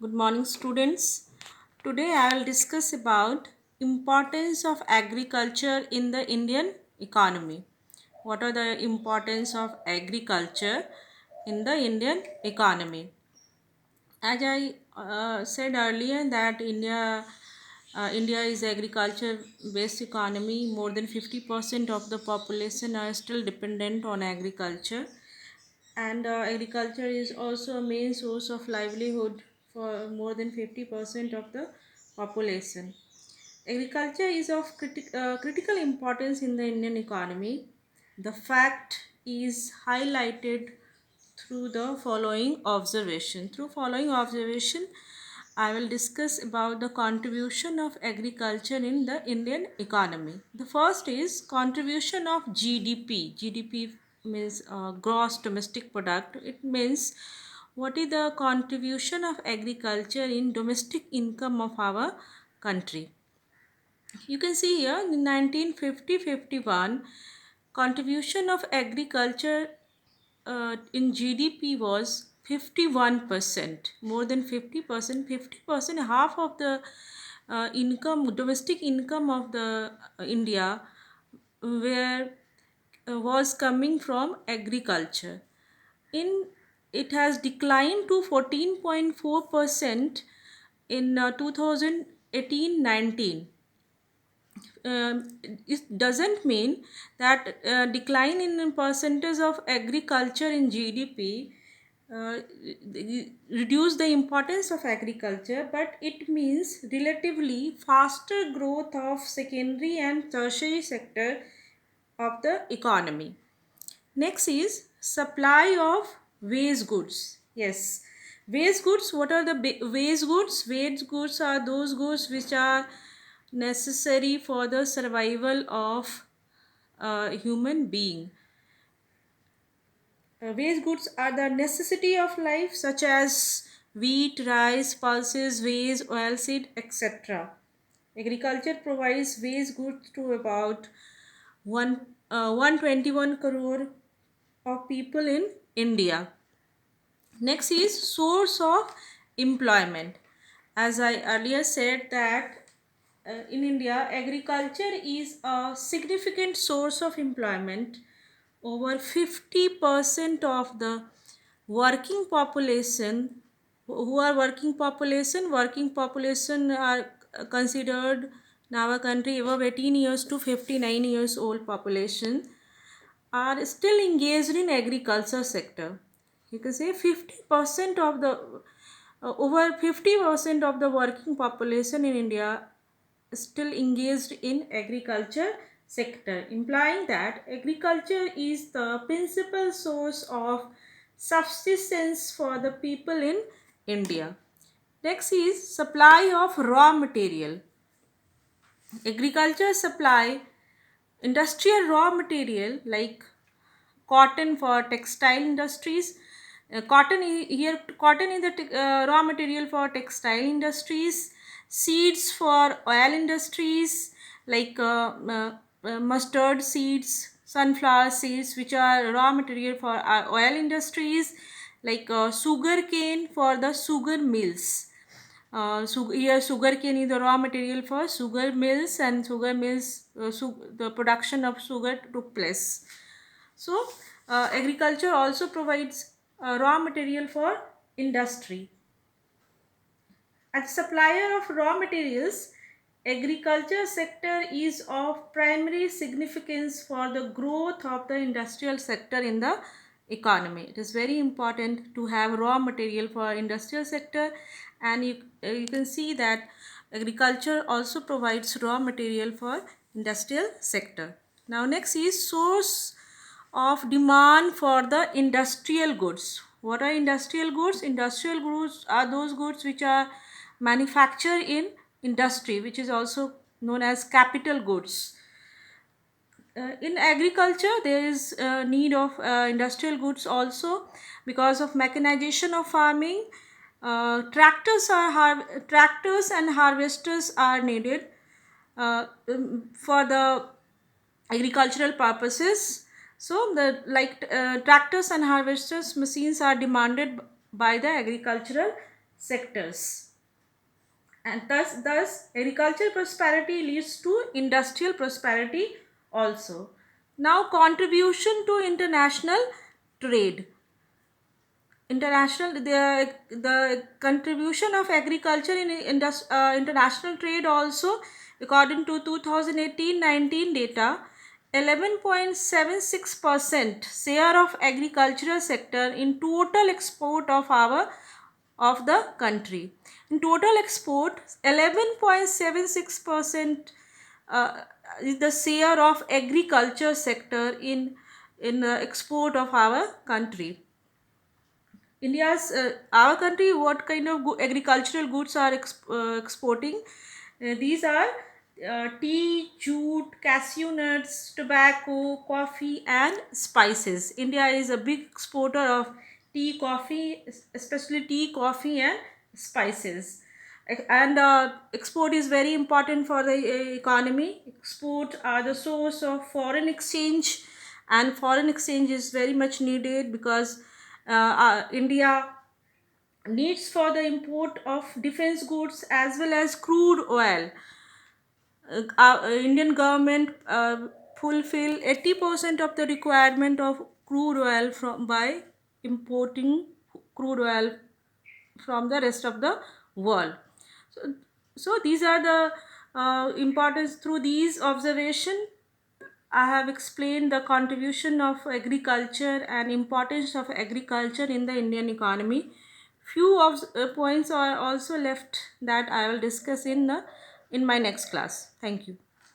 Good morning, students. Today I will discuss about importance of agriculture in the Indian economy. What are the importance of agriculture in the Indian economy? As I said earlier that India is agriculture based economy. More than 50% of the population are still dependent on agriculture, and agriculture is also a main source of livelihood for more than 50% of the population. Agriculture is of critical importance in the Indian economy. The fact is highlighted through the following observation. Through following observation, I will discuss about the contribution of agriculture in the Indian economy. The first is contribution of GDP. GDP means gross domestic product. It means what is the contribution of agriculture in domestic income of our country. You can see here in 1950-51 contribution of agriculture in GDP was 51%, more than 50%, 50%, half of the income, domestic income of the India where was coming from agriculture. In it has declined to 14.4% in 2018-19. It doesn't mean that decline in percentage of agriculture in GDP uh, reduce the importance of agriculture, but it means relatively faster growth of secondary and tertiary sector of the economy. Next is supply of waste goods. Yes, waste goods. What are the waste goods? Waste goods are those goods which are necessary for the survival of a human being. Waste goods are the necessity of life, such as wheat, rice, pulses, maize, oilseed, etc. Agriculture provides waste goods to about 121 crore of people in India. Next is source of employment. As I earlier said that in India, agriculture is a significant source of employment. Over 50% of the working population who are working population are considered in our country above 18 years to 59 years old population are still engaged in agriculture sector. You can say 50% of the over 50% of the working population in India is still engaged in agriculture sector, implying that agriculture is the principal source of subsistence for the people in India. Next is supply of raw material. Agriculture supply industrial raw material like cotton for textile industries. Cotton is the raw material for textile industries. Seeds for oil industries like mustard seeds, sunflower seeds, which are raw material for oil industries, like sugar cane for the sugar mills. Here sugar cane is the raw material for sugar mills, and sugar mills the production of sugar took place. So, agriculture also provides raw material for industry. As supplier of raw materials, agriculture sector is of primary significance for the growth of the industrial sector in the economy. It is very important to have raw material for industrial sector, and you can see that agriculture also provides raw material for industrial sector. Now next is source of demand for the industrial goods. What are industrial goods? Industrial goods are those goods which are manufactured in industry, which is also known as capital goods. In agriculture, there is need of industrial goods also because of mechanization of farming. Tractors and harvesters are needed for the agricultural purposes. So the tractors and harvesters machines are demanded by the agricultural sectors, and thus agricultural prosperity leads to industrial prosperity also. Now, contribution to international trade. The contribution of agriculture in international trade also, according to 2018-19 data, 11.76% share of agricultural sector in total export of the country. In total export, 11.76% is the share of agriculture sector in the export of our country. Our country, what kind of agricultural goods are exporting? These are tea, jute, cashew nuts, tobacco, coffee, and spices. India is a big exporter of tea, coffee, especially tea, coffee, and spices. And export is very important for the economy. Export are the source of foreign exchange, and foreign exchange is very much needed because India needs for the import of defense goods as well as crude oil. Indian government fulfill 80% of the requirement of crude oil from by importing crude oil from the rest of the world. So, so these are the importance. Through these observation, I have explained the contribution of agriculture and importance of agriculture in the Indian economy. Few of points are also left that I will discuss in my next class. Thank you.